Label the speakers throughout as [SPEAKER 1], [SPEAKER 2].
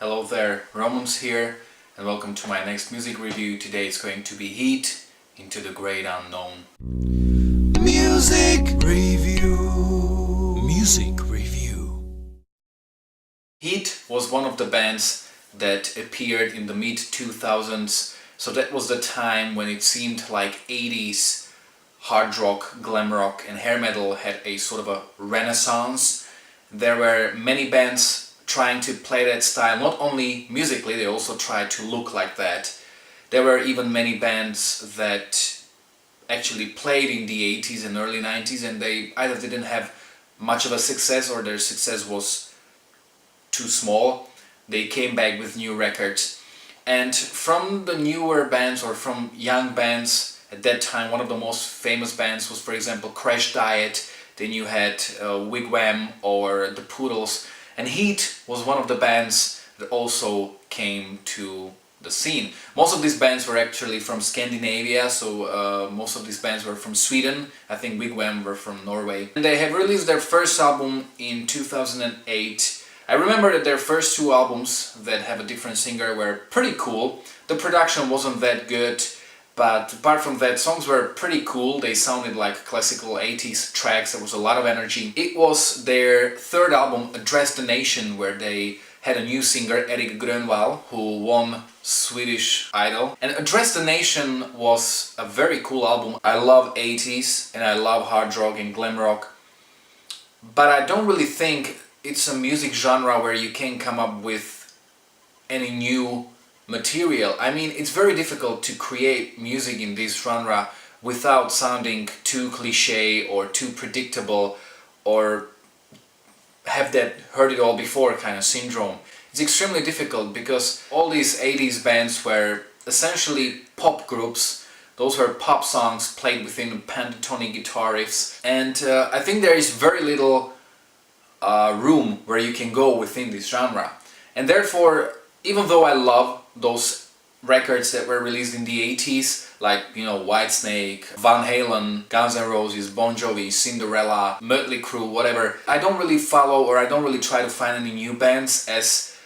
[SPEAKER 1] Hello there, Romans here, and welcome to my next music review. Today it's going to be H.E.A.T, Into the Great Unknown.
[SPEAKER 2] Music review. Music review.
[SPEAKER 1] H.E.A.T was one of the bands that appeared in the mid-2000s, so that was the time when it seemed like 80s hard rock, glam rock and hair metal had a sort of a renaissance. There were many bands trying to play that style, not only musically, they also tried to look like that. There were even many bands that actually played in the 80s and early 90s and they either didn't have much of a success or their success was too small. They came back with new records. And from the newer bands or from young bands at that time, one of the most famous bands was, for example, Crash Diet. Then you had Wigwam or the Poodles. And H.E.A.T was one of the bands that also came to the scene. Most of these bands were actually from Scandinavia, so most of these bands were from Sweden. I think Wigwam were from Norway. And they have released their first album in 2008. I remember that their first two albums that have a different singer were pretty cool. The production wasn't that good, but apart from that, songs were pretty cool. They sounded like classical 80s tracks. There was a lot of energy. It was their third album, Address the Nation, where they had a new singer, Erik Grönvall, who won Swedish Idol. And Address the Nation was a very cool album. I love 80s and I love hard rock and glam rock, but I don't really think it's a music genre where you can come up with any new material. I mean, it's very difficult to create music in this genre without sounding too cliché or too predictable or have that heard it all before kind of syndrome. It's extremely difficult because all these 80s bands were essentially pop groups. Those were pop songs played within pentatonic guitar riffs, and I think there is very little room where you can go within this genre. And therefore, even though I love those records that were released in the 80s, like, you know, Whitesnake, Van Halen, Guns N' Roses, Bon Jovi, Cinderella, Mötley Crüe, whatever, I don't really follow or I don't really try to find any new bands, as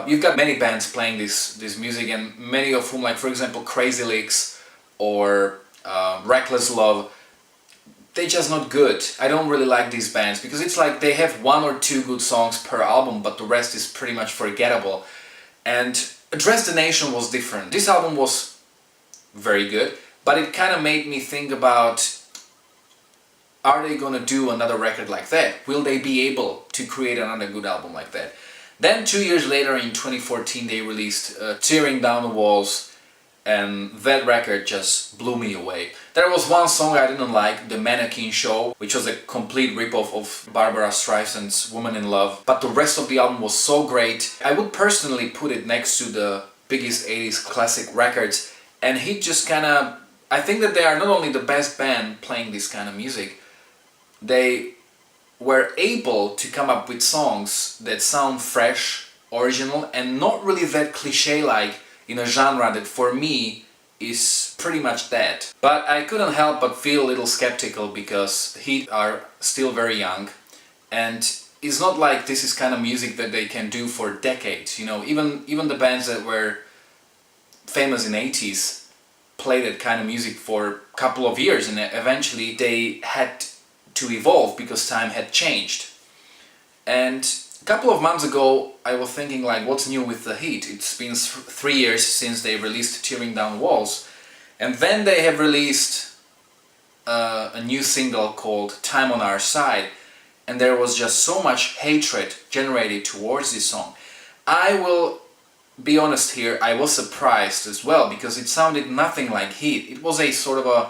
[SPEAKER 1] you've got many bands playing this music, and many of whom, like for example Crazy Legs or Reckless Love, they're just not good. I don't really like these bands because it's like they have one or two good songs per album, but the rest is pretty much forgettable. And Address the Nation was different. This album was very good, but it kind of made me think about, are they gonna do another record like that? Will they be able to create another good album like that? Then 2 years later, in 2014, they released Tearing Down the Walls, and that record just blew me away. There was one song I didn't like, The Mannequin Show, which was a complete ripoff of Barbara Streisand's Woman in Love, but the rest of the album was so great. I would personally put it next to the biggest 80s classic records, and he just kinda... I think that they are not only the best band playing this kind of music, they were able to come up with songs that sound fresh, original, and not really that cliché-like in a genre that for me is pretty much dead. But I couldn't help but feel a little skeptical because H.E.A.T are still very young, and it's not like this is kind of music that they can do for decades. You know, even the bands that were famous in 80s played that kind of music for a couple of years, and eventually they had to evolve because time had changed. And a couple of months ago I was thinking, like, what's new with the H.E.A.T? It's been 3 years since they released Tearing Down Walls, and then they have released a new single called Time on Our Side, and there was just so much hatred generated towards this song. I will be honest here, I was surprised as well because it sounded nothing like H.E.A.T. It was a sort of a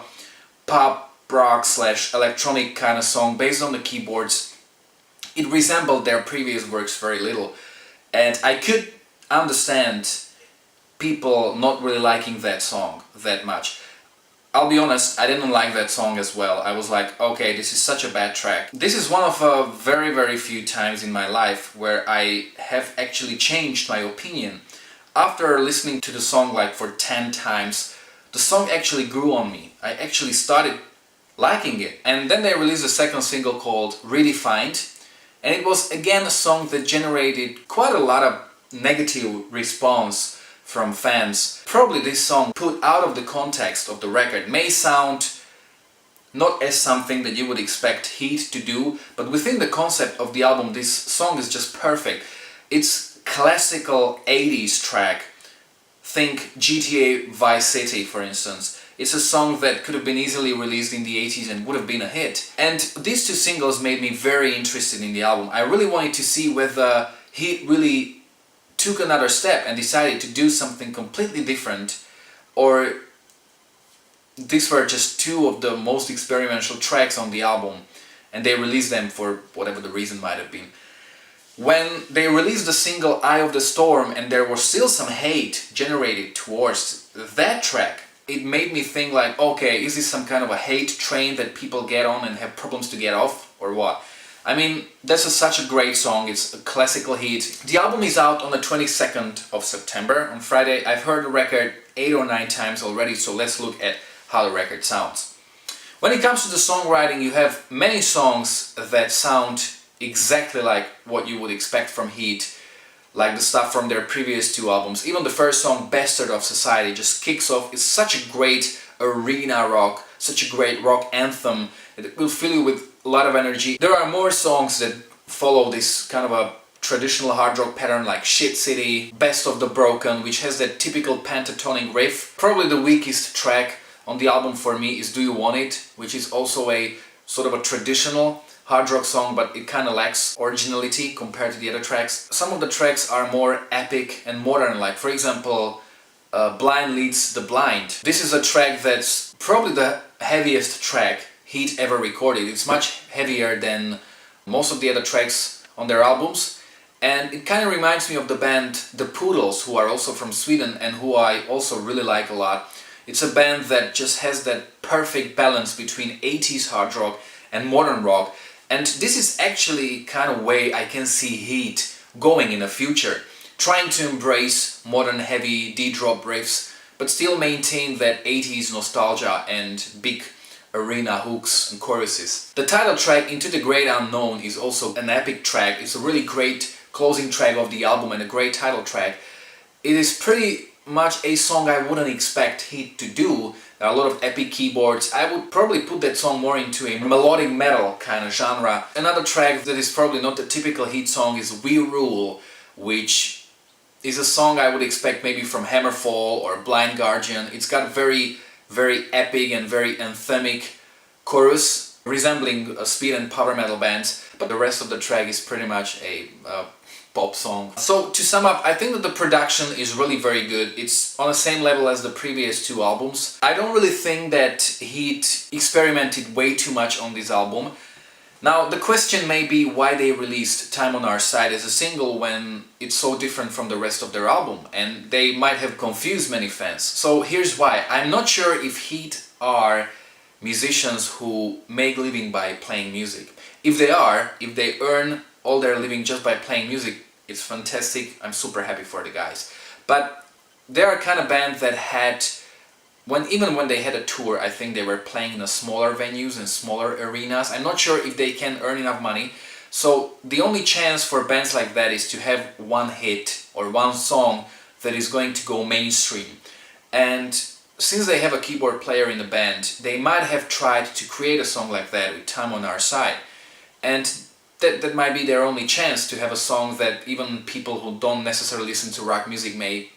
[SPEAKER 1] pop rock / electronic kind of song based on the keyboards. It resembled their previous works very little, and I could understand people not really liking that song that much. I'll be honest, I didn't like that song as well. I was like, okay, this is such a bad track. This is one of very few times in my life where I have actually changed my opinion. After listening to the song like for 10 times, the song actually grew on me. I actually started liking it. And then they released a second single called Redefined, and it was again a song that generated quite a lot of negative response from fans. Probably this song, put out of the context of the record, may sound not as something that you would expect H.E.A.T to do, but within the concept of the album, this song is just perfect. It's classical 80s track. Think GTA Vice City, for instance. It's a song that could have been easily released in the 80s and would have been a hit. And these two singles made me very interested in the album. I really wanted to see whether H.E.A.T really took another step and decided to do something completely different, or these were just two of the most experimental tracks on the album and they released them for whatever the reason might have been. When they released the single Eye of the Storm and there was still some hate generated towards that track, it made me think like, okay, is this some kind of a hate train that people get on and have problems to get off, or what? I mean, this is such a great song, it's a classical hit. The album is out on the 22nd of September, on Friday. I've heard the record 8 or 9 times already, so let's look at how the record sounds. When it comes to the songwriting, you have many songs that sound exactly like what you would expect from H.E.A.T, like the stuff from their previous 2 albums. Even the first song, Bastard of Society, just kicks off. It's such a great arena rock, such a great rock anthem. It will fill you with a lot of energy. There are more songs that follow this kind of a traditional hard rock pattern, like Shit City, Best of the Broken, which has that typical pentatonic riff. Probably the weakest track on the album for me is Do You Want It, which is also a sort of a traditional hard rock song, but it kind of lacks originality compared to the other tracks. Some of the tracks are more epic and modern, like for example Blind Leads the Blind. This is a track that's probably the heaviest track H.E.A.T ever recorded. It's much heavier than most of the other tracks on their albums, and it kind of reminds me of the band The Poodles, who are also from Sweden and who I also really like a lot. It's a band that just has that perfect balance between 80s hard rock and modern rock. And this is actually kind of way I can see H.E.A.T going in the future, trying to embrace modern heavy D-drop riffs, but still maintain that 80s nostalgia and big arena hooks and choruses. The title track, Into the Great Unknown, is also an epic track. It's a really great closing track of the album and a great title track. It is pretty much a song I wouldn't expect H.E.A.T to do. There are a lot of epic keyboards. I would probably put that song more into a melodic metal kind of genre. Another track that is probably not the typical H.E.A.T song is We Rule, which is a song I would expect maybe from Hammerfall or Blind Guardian. It's got very, very epic and very anthemic chorus, resembling speed and power metal bands, but the rest of the track is pretty much a pop song. So to sum up, I think that the production is really very good. It's on the same level as the previous 2 albums. I don't really think that H.E.A.T experimented way too much on this album. Now the question may be why they released Time on Our Side as a single when it's so different from the rest of their album, and they might have confused many fans. So here's why. I'm not sure if H.E.A.T are musicians who make living by playing music. If they are, if they earn all their living just by playing music, it's fantastic. I'm super happy for the guys. But they are a kind of band that had, even when they had a tour, I think they were playing in a smaller venues and smaller arenas. I'm not sure if they can earn enough money. So the only chance for bands like that is to have one hit or one song that is going to go mainstream. And since they have a keyboard player in the band, they might have tried to create a song like that with Time on Our Side. And that might be their only chance to have a song that even people who don't necessarily listen to rock music may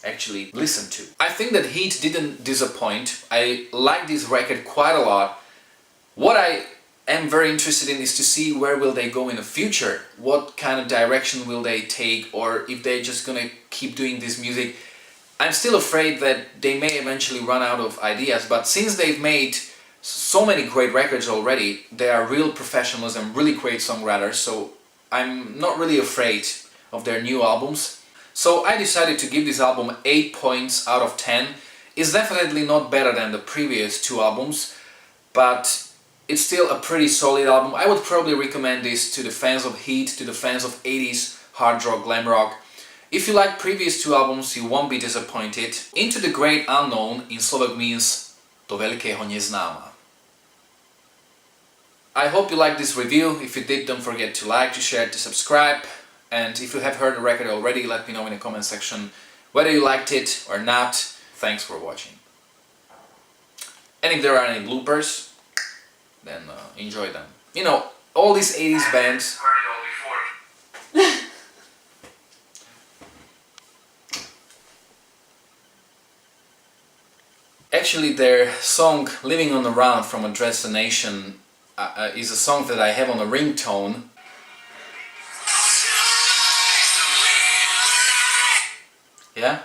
[SPEAKER 1] actually listen to. I think that H.E.A.T didn't disappoint. I like this record quite a lot. What I am very interested in is to see where will they go in the future. What kind of direction will they take, or if they're just gonna keep doing this music. I'm still afraid that they may eventually run out of ideas, but since they've made so many great records already, they are real professionals and really great songwriters, so I'm not really afraid of their new albums. So I decided to give this album 8 points out of 10. It's definitely not better than the previous 2 albums, but it's still a pretty solid album. I would probably recommend this to the fans of H.E.A.T, to the fans of 80s hard rock, glam rock. If you like previous 2 albums, you won't be disappointed. Into the Great Unknown in Slovak means Do veľkého neznáma. I hope you liked this review. If you did, don't forget to like, to share, to subscribe. And if you have heard the record already, let me know in the comment section whether you liked it or not. Thanks for watching. And if there are any bloopers, then enjoy them. You know, all these 80s bands... Actually, their song Living on the Run from a Destination is a song that I have on a ringtone. Yeah?